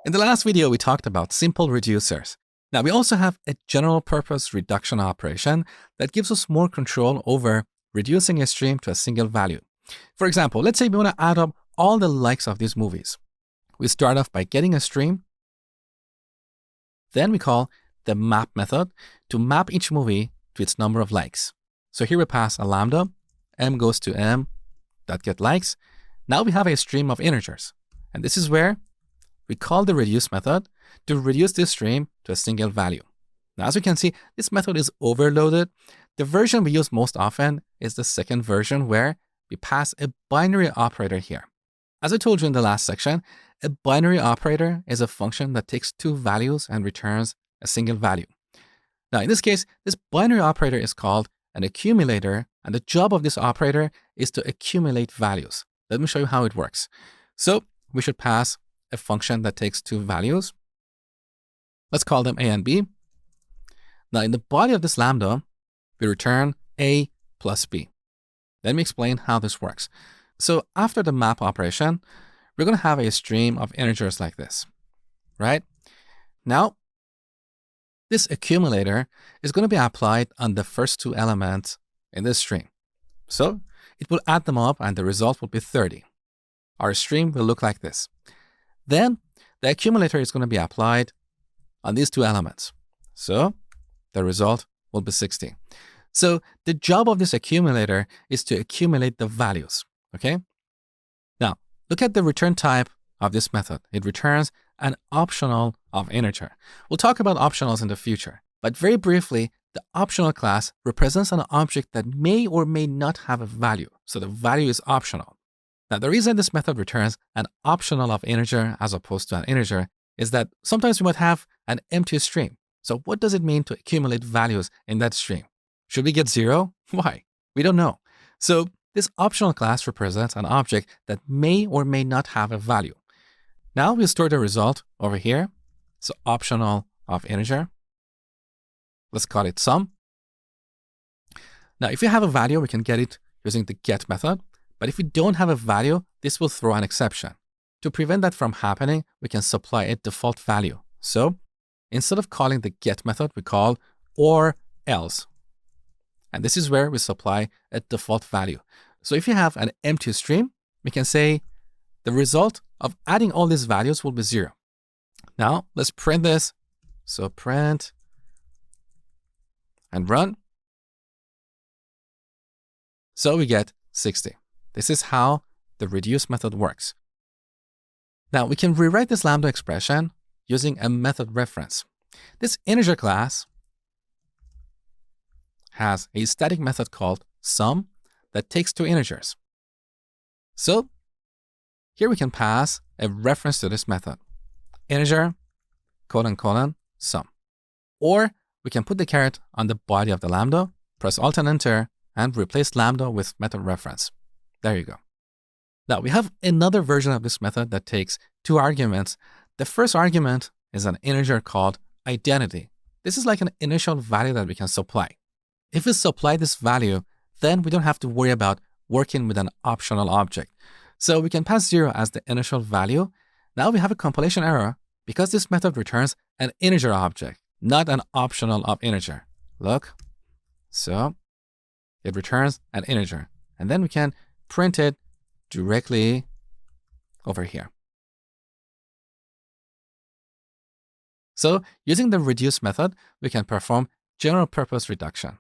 In the last video, we talked about simple reducers. Now, we also have a general purpose reduction operation that gives us more control over reducing a stream to a single value. For example, let's say we want to add up all the likes of these movies. We start off by getting a stream. Then we call the map method to map each movie to its number of likes. So here we pass a lambda, m goes to m.getLikes. Now we have a stream of integers. And this is where we call the reduce method to reduce this stream to a single value. Now, as you can see, this method is overloaded. The version we use most often is the second version where we pass a binary operator here. As I told you in the last section, a binary operator is a function that takes two values and returns a single value. Now, in this case, this binary operator is called an accumulator, and the job of this operator is to accumulate values. Let me show you how it works. So we should pass a function that takes two values. Let's call them a and b. Now, in the body of this lambda, we return a plus b. Let me explain how this works. So after the map operation, we're going to have a stream of integers like this, right? Now, this accumulator is going to be applied on the first two elements in this stream. So it will add them up and the result will be 30. Our stream will look like this. Then the accumulator is going to be applied on these two elements. So the result will be 60. So the job of this accumulator is to accumulate the values, okay? Now, look at the return type of this method. It returns an optional of integer. We'll talk about optionals in the future, but very briefly, the optional class represents an object that may or may not have a value. So the value is optional. Now, the reason this method returns an optional of integer as opposed to an integer is that sometimes we might have an empty stream. So what does it mean to accumulate values in that stream? Should we get 0? Why? We don't know. So this optional class represents an object that may or may not have a value. Now we'll store the result over here. So optional of integer. Let's call it sum. Now, if you have a value, we can get it using the get method. But if we don't have a value, this will throw an exception. To prevent that from happening, we can supply a default value. So instead of calling the get method, we call or else. And this is where we supply a default value. So if you have an empty stream, we can say the result of adding all these values will be 0. Now let's print this. So print and run. So we get 60. This is how the reduce method works. Now we can rewrite this lambda expression using a method reference. This integer class has a static method called sum that takes two integers. So here we can pass a reference to this method, integer, : sum. Or we can put the caret on the body of the lambda, press Alt and Enter, and replace lambda with method reference. There you go. Now we have another version of this method that takes two arguments. The first argument is an integer called identity. This is like an initial value that we can supply. If we supply this value, then we don't have to worry about working with an optional object. So we can pass 0 as the initial value. Now we have a compilation error because this method returns an integer object, not an optional of integer. Look, so it returns an integer. And then we can print it directly over here. So using the reduce method, we can perform general purpose reduction.